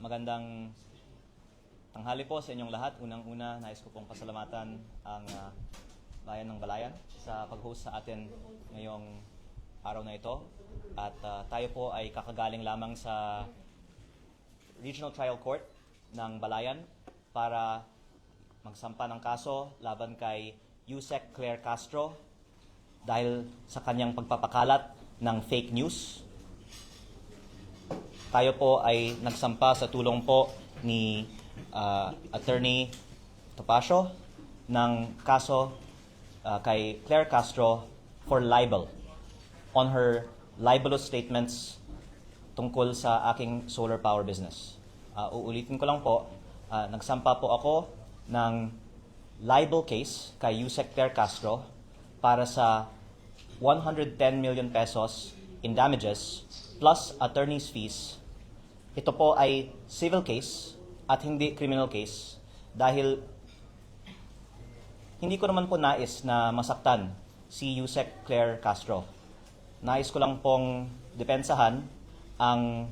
Magandang tanghali po sa inyong lahat. Unang-una, nais ko pong pasalamatan ang Bayan ng Balayan sa pag-host sa atin ngayong araw na ito. At tayo po ay kakagaling lamang sa Regional Trial Court ng Balayan para magsampa ng kaso laban kay Yusek Claire Castro dahil sa kanyang pagpapakalat ng fake news. Tayo po ay nagsampa sa tulong po ni Attorney Topacio ng kaso kay Claire Castro for libel on her libelous statements tungkol sa aking solar power business. Uulitin ko lang po, nagsampa po ako ng libel case kay Yusek Claire Castro para sa 110 million pesos in damages plus attorney's fees. Ito po ay civil case at hindi criminal case dahil hindi ko naman po nais na masaktan si Yusek Claire Castro. Nais ko lang pong depensahan ang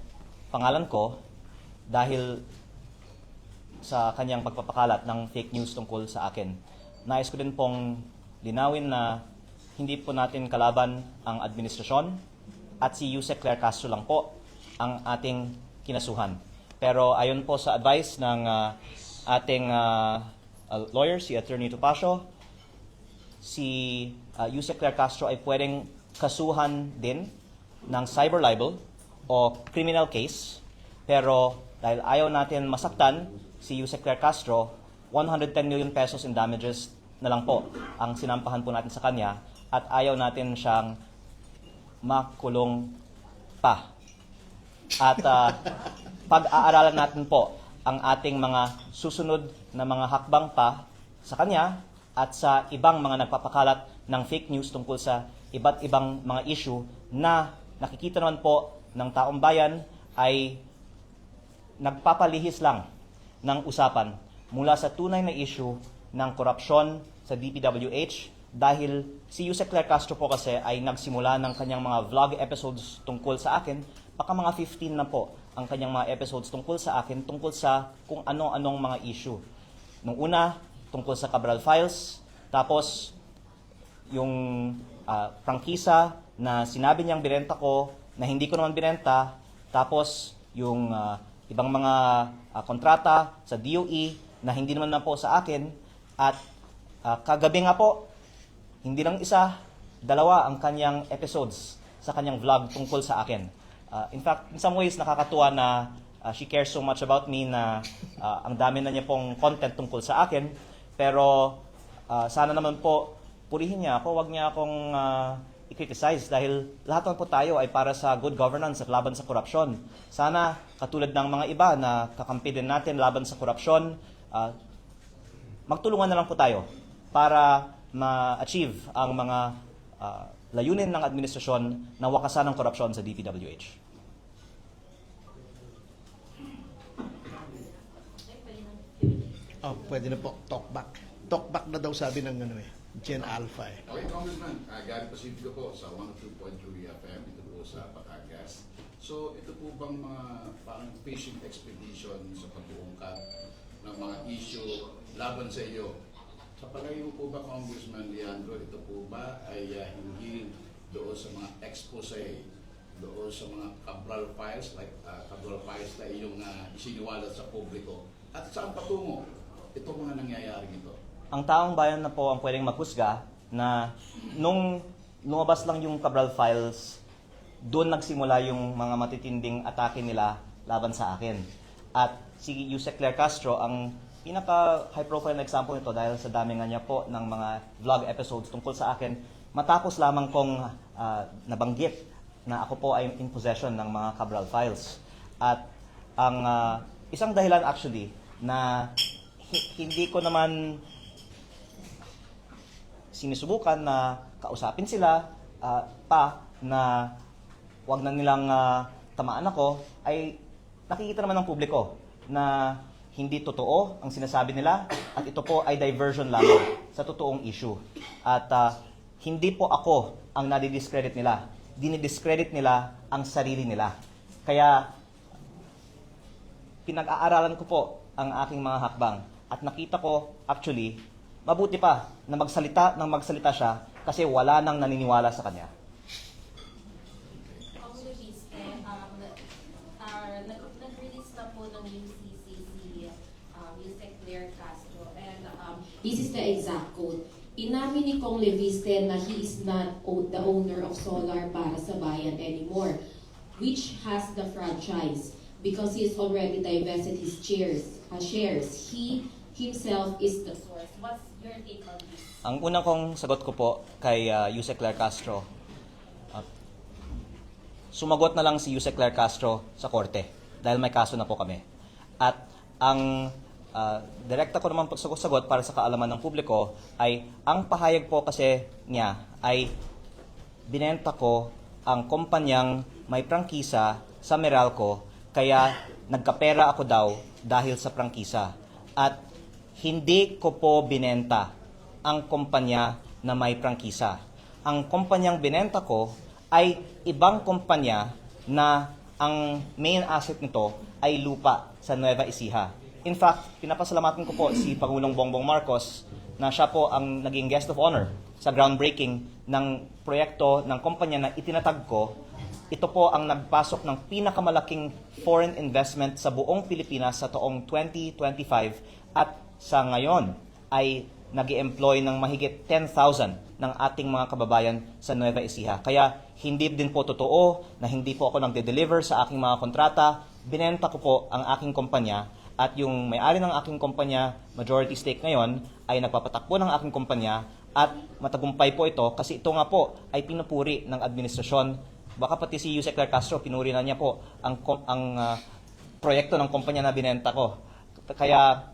pangalan ko dahil sa kanyang pagpapakalat ng fake news tungkol sa akin. Nais ko din pong linawin na hindi po natin kalaban ang administrasyon at si Yusek Claire Castro lang po ang ating kinasuhan. Pero ayon po sa advice ng ating lawyer, si Attorney Topacio, si Yusek Claire Castro ay pwedeng kasuhan din ng cyber libel o criminal case. Pero dahil ayaw natin masaktan si Yusek Claire Castro, 110 million pesos in damages na lang po ang sinampahan po natin sa kanya at ayaw natin siyang makulong pa. At pag-aaralan natin po ang ating mga susunod na mga hakbang pa sa kanya at sa ibang mga nagpapakalat ng fake news tungkol sa iba't ibang mga issue na nakikita naman po ng taong bayan ay nagpapalihis lang ng usapan mula sa tunay na issue ng korupsyon sa DPWH dahil si Yusek Claire Castro po kasi ay nagsimula ng kanyang mga vlog episodes tungkol sa akin, baka mga 15 na po ang kanyang mga episodes tungkol sa akin, tungkol sa kung ano-anong mga issue. Nung una, tungkol sa Cabral Files, tapos yung prangkisa na sinabi niyang binenta ko, na hindi ko naman binenta, tapos yung ibang mga kontrata sa DOE na hindi naman na po sa akin, at kagabi nga po, hindi lang isa, dalawa ang kanyang episodes sa kanyang vlog tungkol sa akin. In fact, in some ways, nakakatuwa na she cares so much about me na ang dami na niya pong content tungkol sa akin. Pero sana naman po, purihin niya ako, wag niya akong i-criticize dahil lahat naman po tayo ay para sa good governance at laban sa korupsyon. Sana, katulad ng mga iba na kakampi din natin laban sa korupsyon, magtulungan na lang po tayo para ma-achieve ang mga layunin ng administrasyon na wakasan ng korupsyon sa DPWH. Pwede na po, talkback. Talkback na daw sabi ng Gen Alpha eh. Okay, Congressman, Gary Pacifico po sa 102.3 FM, ito po sa Batangas. So, ito po bang mga parang fishing expedition sa pag-uungkat ng mga issue laban sa iyo? Sa palagay mo po ba, Congressman Leandro, ito po ba ay hinggil doon sa mga expose, doon sa mga Cabral Files, like Cabral Files na iyong isiniwalat sa publiko? At saan patungo itong mga nangyayaring ito? Ang taong bayan na po ang pwedeng maghusga na nung lumabas lang yung Cabral Files, doon nagsimula yung mga matitinding atake nila laban sa akin. At si Yusek Claire Castro ang pinaka-high profile na example nito dahil sa dami nga niya po ng mga vlog episodes tungkol sa akin, matapos lamang kong nabanggit na ako po ay in possession ng mga Cabral Files. At ang isang dahilan actually na hindi ko naman sinusubukan na kausapin sila pa na wag na nilang tamaan ako, ay nakikita naman ng publiko na hindi totoo ang sinasabi nila at ito po ay diversion lamang sa totoong issue. At hindi po ako ang nadi-discredit nila. Dinidiscredit nila ang sarili nila. Kaya pinag-aaralan ko po ang aking mga hakbang at nakita ko actually mabuti pa na magsalita siya kasi wala nang naniniwala sa kanya. Nag-release na po ng UCC si Yusek Claire Castro and this is the exact quote. Inamin ni Kong Leviste na he is not the owner of Solar para sa Bayan anymore, which has the franchise because he has already divested his shares. He himself is the source. What's your take on this? Ang unang kong sagot ko po kay Yusek Claire Castro, sumagot na lang si Yusek Claire Castro sa korte dahil may kaso na po kami. At ang direkta ko naman pagsagot para sa kaalaman ng publiko ay ang pahayag po kasi niya ay binenta ko ang kumpanyang may prangkisa sa Meralco kaya nagkapera ako daw dahil sa prangkisa. At hindi ko po binenta ang kumpanya na may prangkisa. Ang kumpanyang binenta ko ay ibang kumpanya na ang main asset nito ay lupa sa Nueva Ecija. In fact, pinapasalamatan ko po si Pangulong Bongbong Marcos na siya po ang naging guest of honor sa groundbreaking ng proyekto ng kumpanya na itinatag ko. Ito po ang nagpasok ng pinakamalaking foreign investment sa buong Pilipinas sa taong 2025 at sa ngayon ay nag-employ ng mahigit 10,000 ng ating mga kababayan sa Nueva Ecija. Kaya hindi din po totoo na hindi po ako nagde-deliver sa aking mga kontrata. Binenta ko po ang aking kumpanya at yung may-ari ng aking kumpanya, majority stake ngayon, ay nagpapatakbo ng aking kumpanya at matagumpay po ito kasi ito nga po ay pinupuri ng administrasyon. Baka pati si Yusek Claire Castro, pinuri na niya po ang proyekto ng kumpanya na binenta ko. Kaya,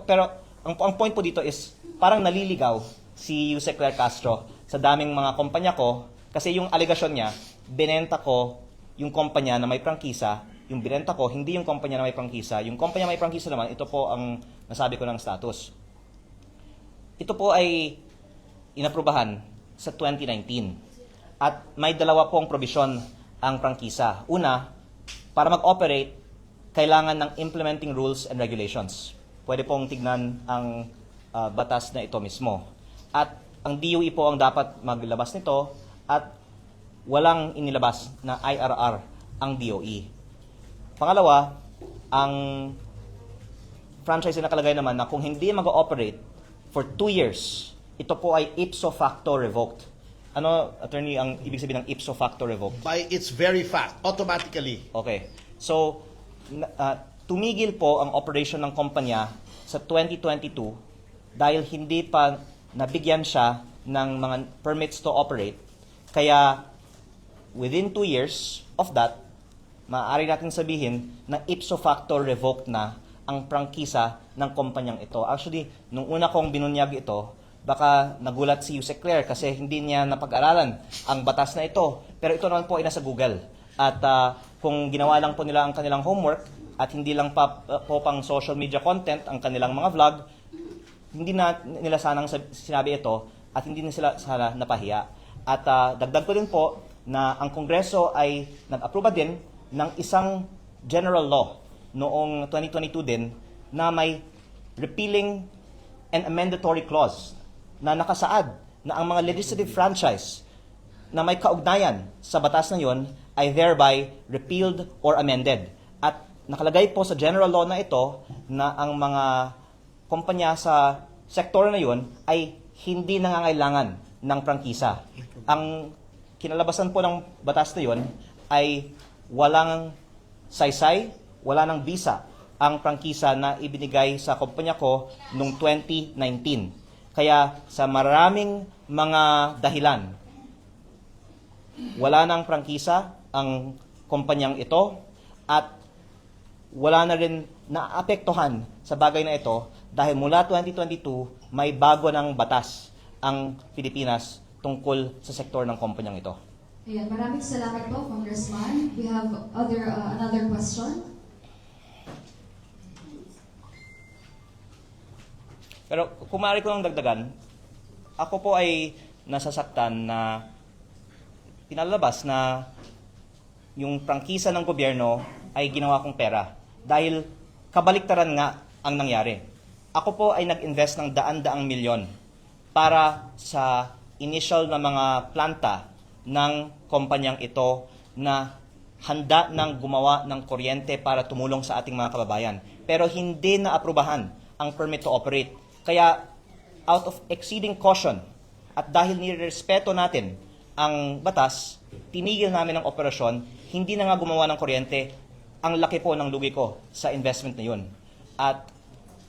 pero ang point po dito is parang naliligaw si Yusek Claire Castro sa daming mga kumpanya ko kasi yung alegasyon niya, binenta ko yung kumpanya na may prangkisa, yung binenta ko, hindi yung kumpanya na may prangkisa. Yung kumpanya na may prangkisa naman, ito po ang nasabi ko ng status. Ito po ay inaprubahan sa 2019. At may dalawa pong probisyon ang prangkisa. Una, para mag-operate, kailangan ng implementing rules and regulations. Pwede pong tignan ang batas na ito mismo. At ang DOE po ang dapat maglabas nito at walang inilabas na IRR ang DOE. Pangalawa, ang franchise na nakalagay naman na kung hindi mag-ooperate for 2 years, ito po ay ipso facto revoked. Ano, attorney, ang ibig sabihin ng ipso facto revoked? By its very fact, automatically. Okay. So, tumigil po ang operation ng kumpanya sa 2022 dahil hindi pa nabigyan siya ng mga permits to operate. Kaya, within 2 years of that, maaari natin sabihin na ipso facto revoked na ang prangkisa ng kumpanyang ito. Actually, nung una kong binunyag ito, baka nagulat si Yusek Claire kasi hindi niya napag-aralan ang batas na ito. Pero ito naman po ay nasa Google. At kung ginawa lang po nila ang kanilang homework at hindi lang po pang social media content ang kanilang mga vlog, hindi na nila sanang sinabi ito at hindi na sila sana napahiya. At dagdag ko din po na ang Kongreso ay nag-aproba din ng isang general law noong 2022 din na may repealing and amendatory clause na nakasaad na ang mga legislative franchise na may kaugnayan sa batas na yon ay thereby repealed or amended. At nakalagay po sa general law na ito na ang mga kumpanya sa sektor na yon ay hindi nangangailangan ng prangkisa. Ang kinalabasan po ng batas na yon ay walang saysay, wala ng visa ang prangkisa na ibinigay sa kumpanya ko noong 2019. Kaya sa maraming mga dahilan, wala ng prangkisa ang kumpanyang ito at wala na rin naapektuhan sa bagay na ito dahil mula 2022 may bago ng batas ang Pilipinas tungkol sa sektor ng kumpanyang ito. Ayan, maraming salamat po, Congressman. We have another question. Pero kung maaari ko lang dagdagan, ako po ay nasasaktan na pinalabas na yung prangkisa ng gobyerno ay ginawa kong pera. Dahil kabaliktaran nga ang nangyari. Ako po ay nag-invest ng daan-daang milyon para sa initial na mga planta ng kumpanyang ito na handa nang gumawa ng kuryente para tumulong sa ating mga kababayan. Pero hindi na aprubahan ang permit to operate. Kaya out of exceeding caution at dahil nirespeto natin ang batas, tinigil namin ang operasyon, hindi na nga gumawa ng kuryente. Ang laki po ng lugi ko sa investment na yun. At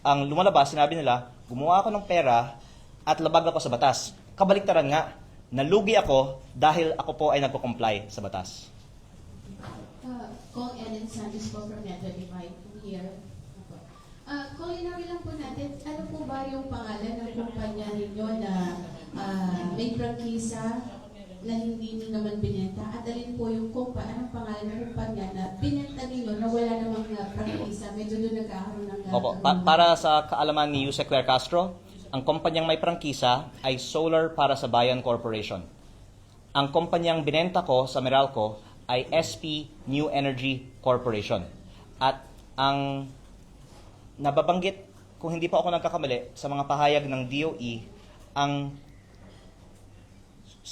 ang lumalabas, sinabi nila, gumawa ako ng pera at labag ako sa batas. Kabaliktaran nga, nalugi ako dahil ako po ay nagko-comply sa batas. Call Ellen Santos po from Net25 here. Call, inawin lang po natin, ano po ba yung pangalan ng kumpanya ninyo na may prangkisa na hindi nyo naman binenta? At alin po yung anong pangalan ng kumpanya na binenta ninyo na wala namang prangkisa? Medyo doon nagkakaroon ng... Opo, para sa kaalaman ni Yusek Claire Castro, ang kumpanyang may prangkisa ay Solar para sa Bayan Corporation. Ang kumpanyang binenta ko sa Meralco ay SP New Energy Corporation. At ang nababanggit, kung hindi pa ako nagkakamali, sa mga pahayag ng DOE, ang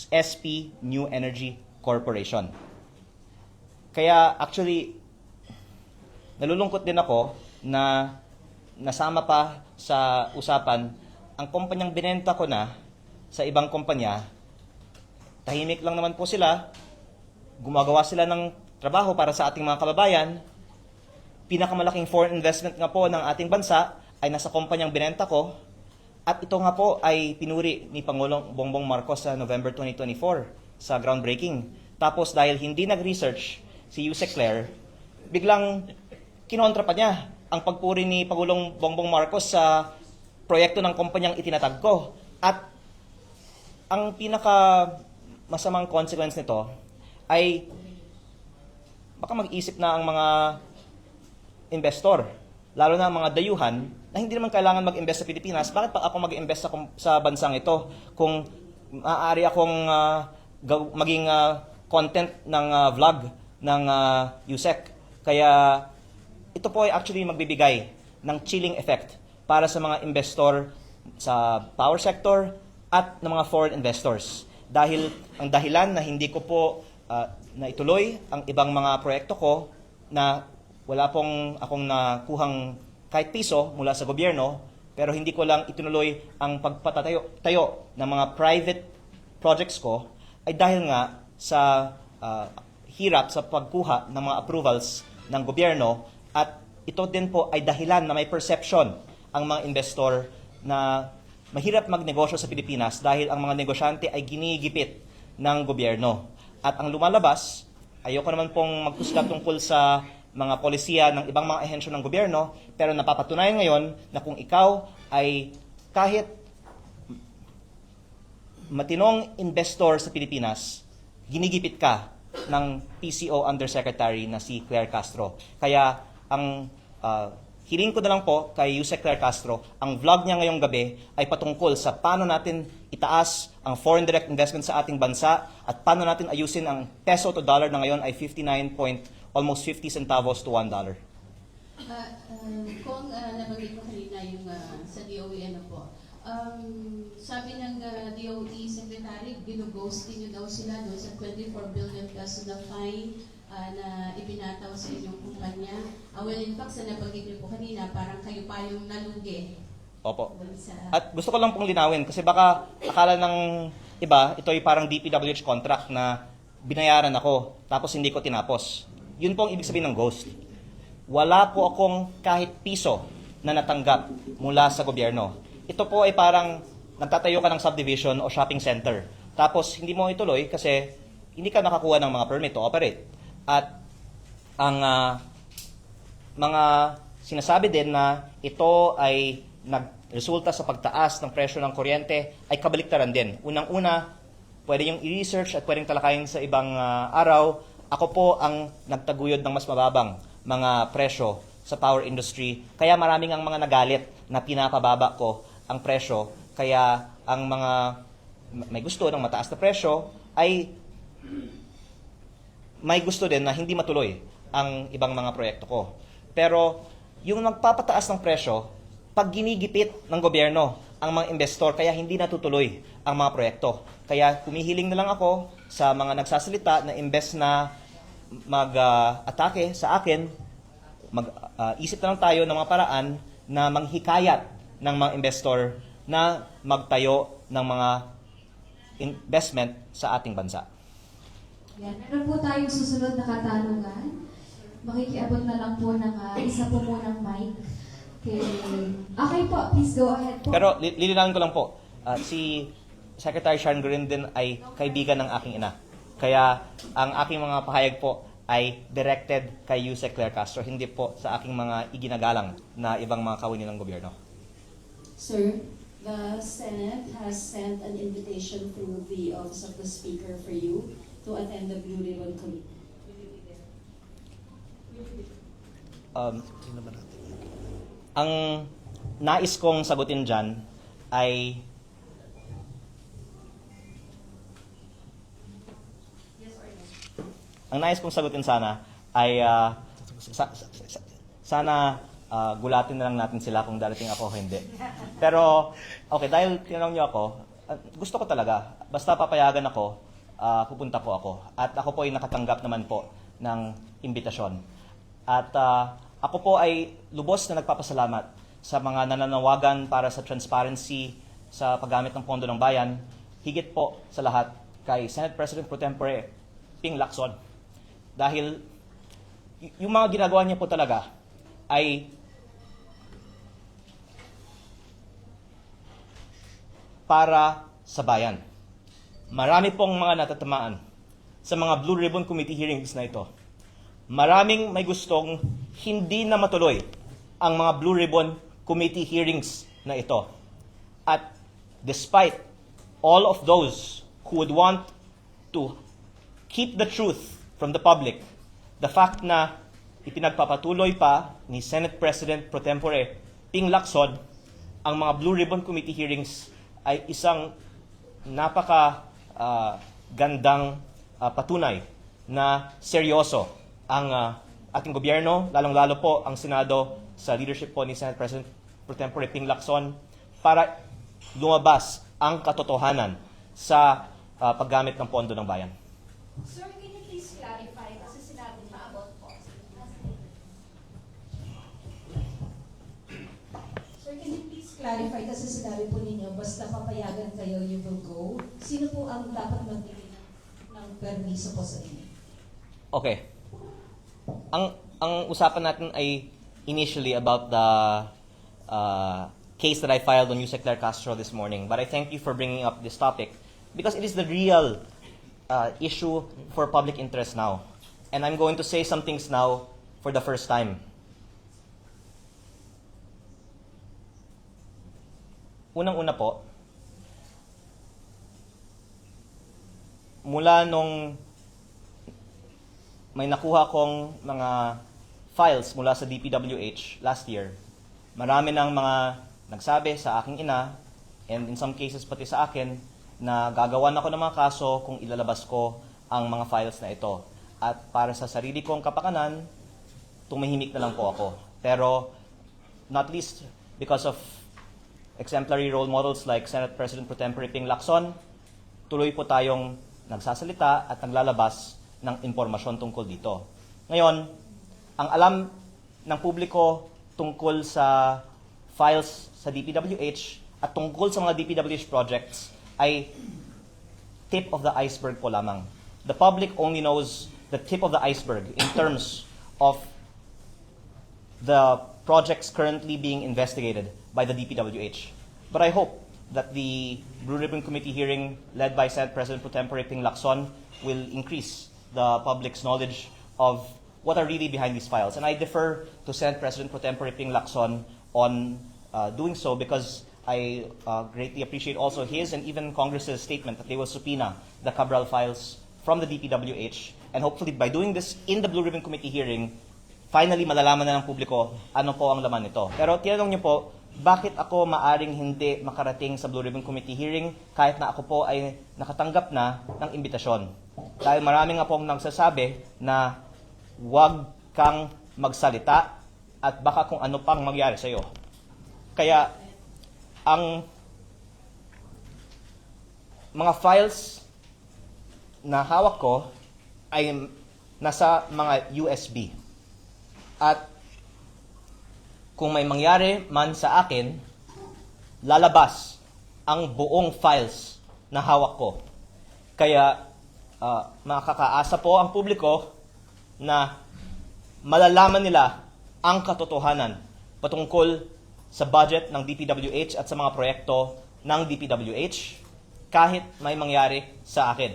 SP New Energy Corporation. Kaya actually, nalulungkot din ako na nasama pa sa usapan ang kumpanyang binenta ko na sa ibang kumpanya. Tahimik lang naman po sila, gumagawa sila ng trabaho para sa ating mga kababayan. Pinakamalaking foreign investment nga po ng ating bansa ay nasa kumpanyang binenta ko. At ito nga po ay pinuri ni Pangulong Bongbong Marcos sa November 2024 sa groundbreaking. Tapos dahil hindi nag-research si Yusek Claire, biglang kinontra pa niya ang pagpuri ni Pangulong Bongbong Marcos sa proyekto ng kumpanyang itinatag ko. At ang pinaka masamang consequence nito ay baka mag-isip na ang mga investor, lalo na ang mga dayuhan, na hindi naman kailangan mag-invest sa Pilipinas. Bakit pa ako mag-invest sa bansang ito kung maaari akong maging content ng vlog ng Yusek? Kaya ito po ay actually magbibigay ng chilling effect para sa mga investor sa power sector at ng mga foreign investors. Dahil ang dahilan na hindi ko po na ituloy ang ibang mga proyekto ko na wala pong akong nakuhang kahit piso mula sa gobyerno, pero hindi ko lang itinuloy ang pagpatatayo ng mga private projects ko, ay dahil nga sa hirap sa pagkuha ng mga approvals ng gobyerno. At ito din po ay dahilan na may perception ang mga investor na mahirap magnegosyo sa Pilipinas dahil ang mga negosyante ay ginigipit ng gobyerno. At ang lumalabas, ayoko naman pong magkusga tungkol sa mga polisiya ng ibang mga ahensya ng gobyerno, pero napapatunayan ngayon na kung ikaw ay kahit matinong investor sa Pilipinas, ginigipit ka ng PCO Undersecretary na si Claire Castro. Kaya ang hiling ko na lang po kay Yusek Claire Castro, ang vlog niya ngayong gabi ay patungkol sa paano natin itaas ang foreign direct investment sa ating bansa at paano natin ayusin ang peso to dollar na ngayon ay almost 50 centavos to $1. Kung nabanggit mo kanina yung sa DOE, ano po, sabi ng DOE Secretary, ginughost nyo daw sila doon sa 24 billion peso na fine na ibinataw sa inyong kumpanya. Well, in fact, sa nabanggit niyo po kanina, parang kayo pa yung nalugi. Opo. At gusto ko lang pong linawin kasi baka akala ng iba, ito ay parang DPWH contract na binayaran ako tapos hindi ko tinapos. Yun po ang ibig sabihin ng ghost. Wala po akong kahit piso na natanggap mula sa gobyerno. Ito po ay parang nagtatayo ka ng subdivision o shopping center. Tapos hindi mo ituloy kasi hindi ka nakakuha ng mga permit to operate. At ang mga sinasabi din na ito ay nagresulta sa pagtaas ng presyo ng kuryente ay kabaliktaran din. Unang-una, pwede yung i-research at pwedeng talakayin sa ibang araw. Ako po ang nagtaguyod ng mas mababang mga presyo sa power industry. Kaya maraming ang mga nagalit na pinapababa ko ang presyo. Kaya ang mga may gusto ng mataas na presyo ay may gusto din na hindi matuloy ang ibang mga proyekto ko. Pero yung magpapataas ng presyo, pag ginigipit ng gobyerno ang mga investor, kaya hindi natutuloy ang mga proyekto. Kaya kumihiling na lang ako sa mga nagsasalita na imbes na mag-atake sa akin, isip na lang tayo ng mga paraan na manghikayat ng mga investor na magtayo ng mga investment sa ating bansa. Yan. Meron po tayong susunod na katanungan. Makikiabot na lang po ng isa po munang mic. Okay po, please go ahead po. Pero lilinawin ko lang po, si Secretary Sharon Gurindin ay kaibigan ng aking ina. Kaya ang aking mga pahayag po ay directed kay Yusek Claire Castro, hindi po sa aking mga iginagalang na ibang mga kawani ng gobyerno. Sir, the Senate has sent an invitation through the Office of the Speaker for you to attend the Blue Ribbon Committee. Tingnan ba natin? Ang nais kong sagutin dyan ay sana ay sana gulatin na lang natin sila kung darating ako o hindi. Pero, okay, dahil tinanong niyo ako, gusto ko talaga, basta papayagan ako, pupunta po ako. At ako po ay nakatanggap naman po ng imbitasyon. At ako po ay lubos na nagpapasalamat sa mga nananawagan para sa transparency sa paggamit ng pondo ng bayan, higit po sa lahat kay Senate President Pro Tempore Ping Lacson. Dahil yung mga ginagawa niya po talaga ay para sa bayan. Marami pong mga natatamaan sa mga Blue Ribbon Committee hearings na ito. Maraming may gustong hindi na matuloy ang mga Blue Ribbon Committee hearings na ito. At despite all of those who would want to keep the truth from the public, the fact na ipinagpapatuloy pa ni Senate President Pro Tempore Ping Lacson ang mga Blue Ribbon Committee hearings ay isang gandang patunay na seryoso ang ating gobyerno, lalong-lalo po ang Senado sa leadership po ni Senate President Pro Tempore Ping Lacson para lumabas ang katotohanan sa paggamit ng pondo ng bayan. Sir, can you please clarify kasi sinabi na about cost? Sir, can you please clarify kasi sinabi po ninyo, basta papayagan kayo, you will go. Sino po ang dapat magbigay ng permiso po sa inyo? Okay. Ang usapan natin ay initially about the case that I filed on Yusek Claire Castro this morning. But I thank you for bringing up this topic because it is the real issue for public interest now. And I'm going to say some things now for the first time. Unang-una po, mula nung may nakuha kong mga files mula sa DPWH last year, marami ng mga nagsabi sa aking ina, and in some cases pati sa akin, na gagawan ako ng mga kaso kung ilalabas ko ang mga files na ito. At para sa sarili kong kapakanan, tumahimik na lang po ako. Pero not least because of exemplary role models like Senate President Pro Tempore Ping Lacson, tuloy po tayong nagsasalita at naglalabas ng impormasyon tungkol dito. Ngayon, ang alam ng publiko tungkol sa files sa DPWH at tungkol sa mga DPWH projects ay tip of the iceberg po lamang. The public only knows the tip of the iceberg in terms of the projects currently being investigated by the DPWH. But I hope that the Blue Ribbon Committee hearing led by Senate President Pro Tempore Ping Lacson will increase the public's knowledge of what are really behind these files. And I defer to Senate President Pro Tempore Ping Lacson on doing so because I greatly appreciate also his and even Congress's statement that they will subpoena the Cabral files from the DPWH. And hopefully by doing this in the Blue Ribbon Committee hearing, finally malalaman na ng publiko ano po ang laman nito. Pero tinanong niyo po, bakit ako maaring hindi makarating sa Blue Ribbon Committee hearing kahit na ako po ay nakatanggap na ng imbitasyon? Dahil marami nga pong nagsasabi na wag kang magsalita at baka kung ano pang mangyari sa'yo. Kaya ang mga files na hawak ko ay nasa mga USB. At kung may mangyari man sa akin, lalabas ang buong files na hawak ko. Kaya makakaasa po ang publiko na malalaman nila ang katotohanan patungkol sa budget ng DPWH at sa mga proyekto ng DPWH kahit may mangyari sa akin.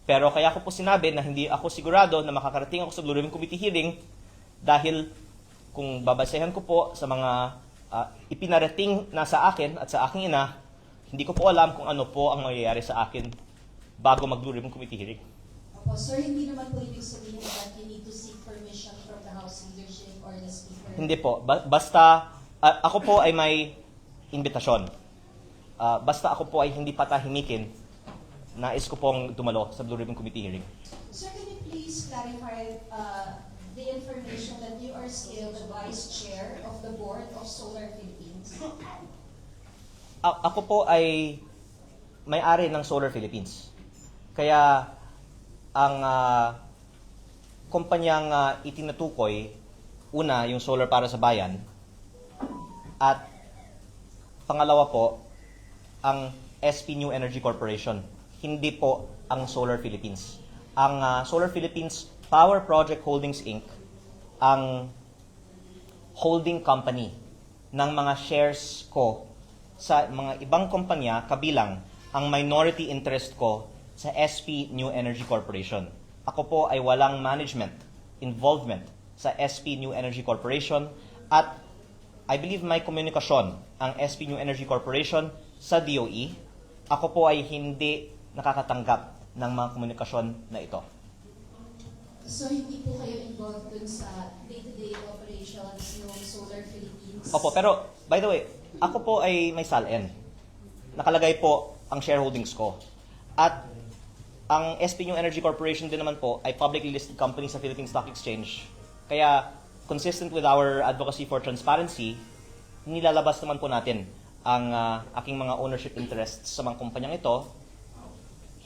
Pero kaya ko po sinabi na hindi ako sigurado na makakarating ako sa Blue Ribbon Committee hearing dahil kung babasehan ko po sa mga ipinarating na sa akin at sa aking ina, hindi ko po alam kung ano po ang mangyayari sa akin bago mag-Blue Ribbon Committee hearing. Opo, sir, hindi naman po ibig sabihin that you need to seek permission from the House leadership or the Speaker. Hindi po. Basta ako po ay may imbitasyon. Basta ako po ay hindi patahimikin, nais ko pong dumalo sa Blue Ribbon Committee hearing. Sir, can you please clarify the information that you are still the Vice Chair of the Board of Solar Philippines? Ako po ay may-ari ng Solar Philippines. Kaya ang kumpanyang itinatukoy, una, yung Solar para sa Bayan, at pangalawa po, ang SP New Energy Corporation, hindi po ang Solar Philippines. Ang Solar Philippines Power Project Holdings Inc., ang holding company ng mga shares ko sa mga ibang kumpanya, kabilang ang minority interest ko sa SP New Energy Corporation. Ako po ay walang management involvement sa SP New Energy Corporation at I believe may komunikasyon ang SP New Energy Corporation sa DOE. Ako po ay hindi nakakatanggap ng mga komunikasyon na ito. So, hindi po kayo involved dun sa day-to-day operations ng Solar Philippines? Opo, pero by the way, ako po ay may SALN. Nakalagay po ang shareholdings ko. At ang SP New Energy Corporation din naman po ay publicly listed company sa Philippine Stock Exchange. Kaya, consistent with our advocacy for transparency, nilalabas naman po natin ang aking mga ownership interests sa mga kumpanyang ito.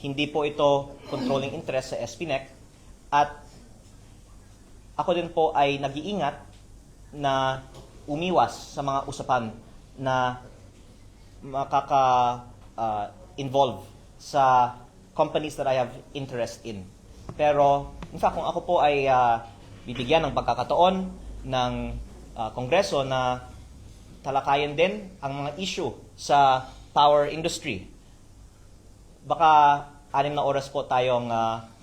Hindi po ito controlling interest sa SPNEC. At ako din po ay nag-iingat na umiwas sa mga usapan na makaka-involve sa companies that I have interest in. Pero, in fact, kung ako po ay bibigyan ng pagkakataon ng Kongreso na talakayan din ang mga issue sa power industry, baka 6 na oras po tayong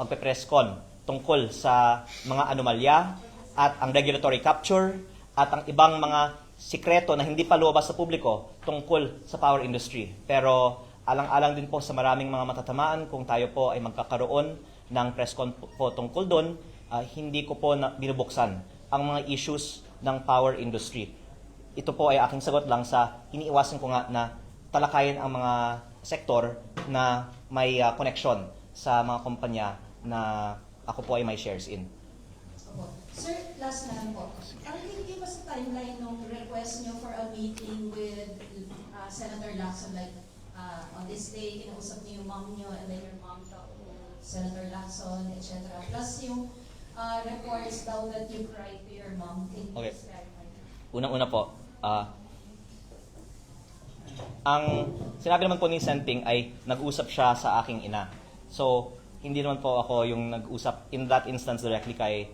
magpe-press con tungkol sa mga anomalya at ang regulatory capture at ang ibang mga sikreto na hindi pa lumabas sa publiko tungkol sa power industry. Pero alang-alang din po sa maraming mga matatamaan kung tayo po ay magkakaroon ng press con po tungkol doon, hindi ko po binubuksan ang mga issues ng power industry. Ito po ay aking sagot lang sa iniiwasan ko nga na talakayin ang mga sektor na may connection sa mga kumpanya na ako po ay may shares in. Sir, last na lang po. Can you give us a timeline ng request nyo for a meeting with Senator Lacson? Like, on this day, kinausap niyo yung mom nyo and then your mom talked to Senator Lacson, etc. Plus yung reports daw that you cried to your mom. Can you Okay. please clarify? Unang-una po, ang sinabi naman po ni Senting ay nag-usap siya sa aking ina. So, hindi naman po ako yung nag-usap in that instance directly kay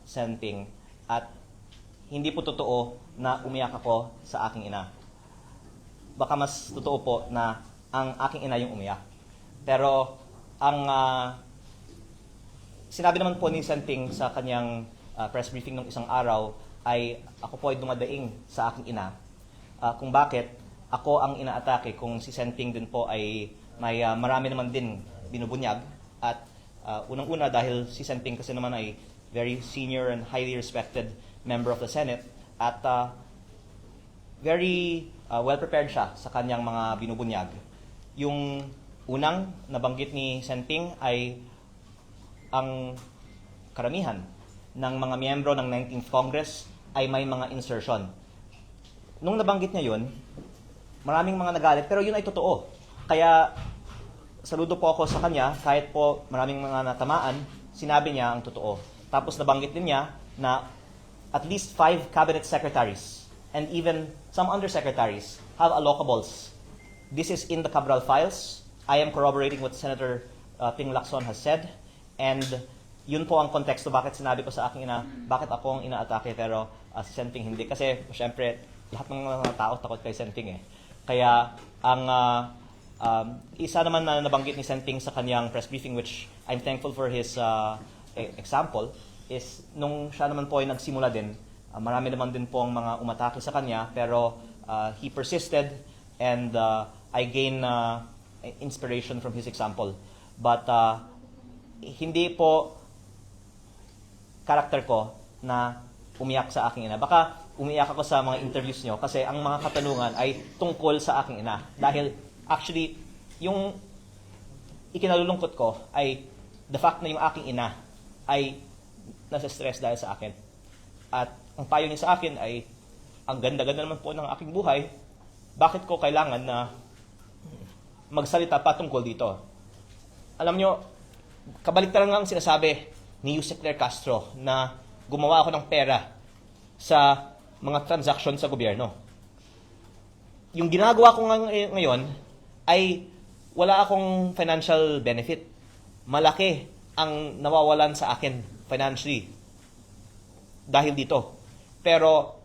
Senting. At hindi po totoo na umiyak ako sa aking ina. Baka mas totoo po na ang aking ina yung umiyak. Pero ang sinabi naman po ni Senting sa kanyang press briefing ng isang araw ay ako po ay dumadaing sa aking ina. Kung bakit ako ang inaatake kung si Senting din po ay may marami naman din binubunyag. At unang-una dahil si Senting kasi naman ay very senior and highly respected member of the Senate at very well-prepared siya sa kanyang mga binubunyag. Yung unang nabanggit ni Senting ay ang karamihan ng mga miyembro ng 19th Congress ay may mga insertion. Nung nabanggit niya yun, maraming mga nagalit, pero yun ay totoo. Kaya, saludo po ako sa kanya, kahit po maraming mga natamaan, sinabi niya ang totoo. Tapos nabanggit din niya na at least 5 cabinet secretaries and even some undersecretaries have allocables. This is in the Cabral files. I am corroborating what Senator Ping Lacson has said. And yun po ang konteksto bakit sinabi ko sa aking ina, bakit ako ang inaatake pero si Senping hindi. Kasi syempre, lahat ng mga tao takot kay Senping eh. Kaya ang isa naman na nabanggit ni Senping sa kanyang press briefing, which I'm thankful for his example, is nung siya naman po ay nagsimula din, marami naman din po ang mga umatake sa kanya, pero he persisted and I gain inspiration from his example. But hindi po karakter ko na umiyak sa aking ina. Baka umiyak ako sa mga interviews nyo kasi ang mga katanungan ay tungkol sa aking ina. Dahil actually, yung ikinalulungkot ko ay the fact na yung aking ina ay nasa stress dahil sa akin. At ang payo niya sa akin ay, ang ganda-ganda naman po ng aking buhay, bakit ko kailangan na magsalita pa tungkol dito? Alam nyo, kabaliktaran nga ang sinasabi ni Yusek Claire Castro na gumawa ako ng pera sa mga transaksyon sa gobyerno. Yung ginagawa ko ngayon ay wala akong financial benefit. Malaki ang nawawalan sa akin financially dahil dito. Pero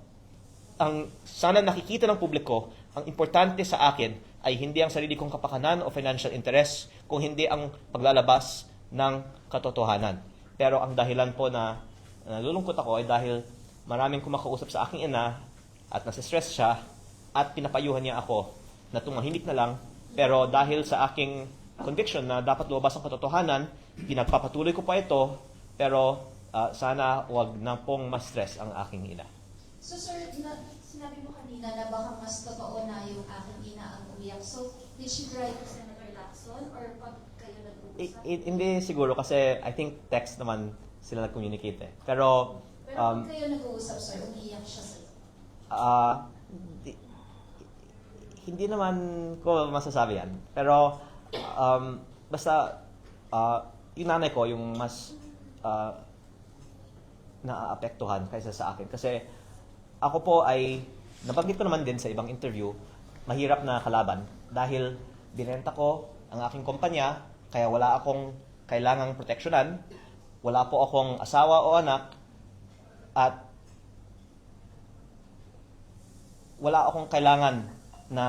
ang sana nakikita ng publiko, ang importante sa akin ay hindi ang sarili kong kapakanan o financial interest, kung hindi ang paglalabas ng katotohanan. Pero ang dahilan po na nalulungkot ako ay dahil maraming kumakausap sa aking ina at nasa-stress siya at pinapayuhan niya ako na tumahimik na lang. Pero dahil sa aking conviction na dapat lumabas ang katotohanan, pinagpapatuloy ko pa ito, pero sana wag na pong ma-stress ang aking ina. So sir, sinabi mo kanina na baka mas totoo na yung aking ina ang umiyak. So, did she write to Senator Lacson or pag kayo nag-uusap? Hindi siguro kasi I think text naman sila nag-communicate eh. Pero Pero pag kayo nag-uusap, sir, umiyak siya sa'yo. hindi naman ko masasabi yan. Pero basta yung nanay ko yung mas naaapektuhan kaysa sa akin. Kasi ako po ay, nabanggit ko naman din sa ibang interview, mahirap na kalaban dahil binenta ko ang aking kumpanya, kaya wala akong kailangang proteksyonan, wala po akong asawa o anak, at wala akong kailangan na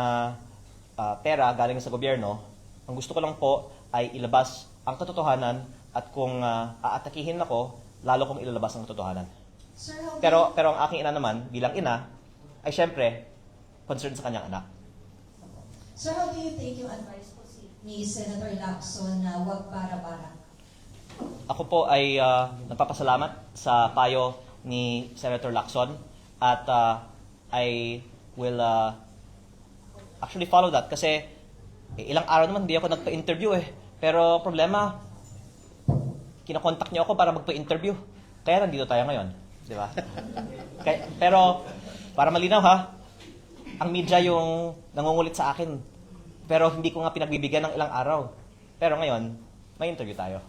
pera galing sa gobyerno. Ang gusto ko lang po ay ilabas ang katotohanan at kung aatakihin ako, lalo kong ilalabas ang katotohanan. Sir, how do Pero ang aking ina naman, bilang ina, ay syempre, concerned sa kanyang anak. Sir, how do you take yung advice po ni Senator Lacson na huwag para-para? Ako po ay nagpapasalamat sa payo ni Senator Lacson at I will actually follow that kasi ilang araw naman hindi ako nagpa-interview eh. Pero problema, kinakontak niyo ako para magpa-interview. Kaya nandito tayo ngayon. Di ba? Pero, para malinaw ha, ang media yung nangungulit sa akin. Pero hindi ko nga pinagbibigyan ng ilang araw. Pero ngayon, may interview tayo.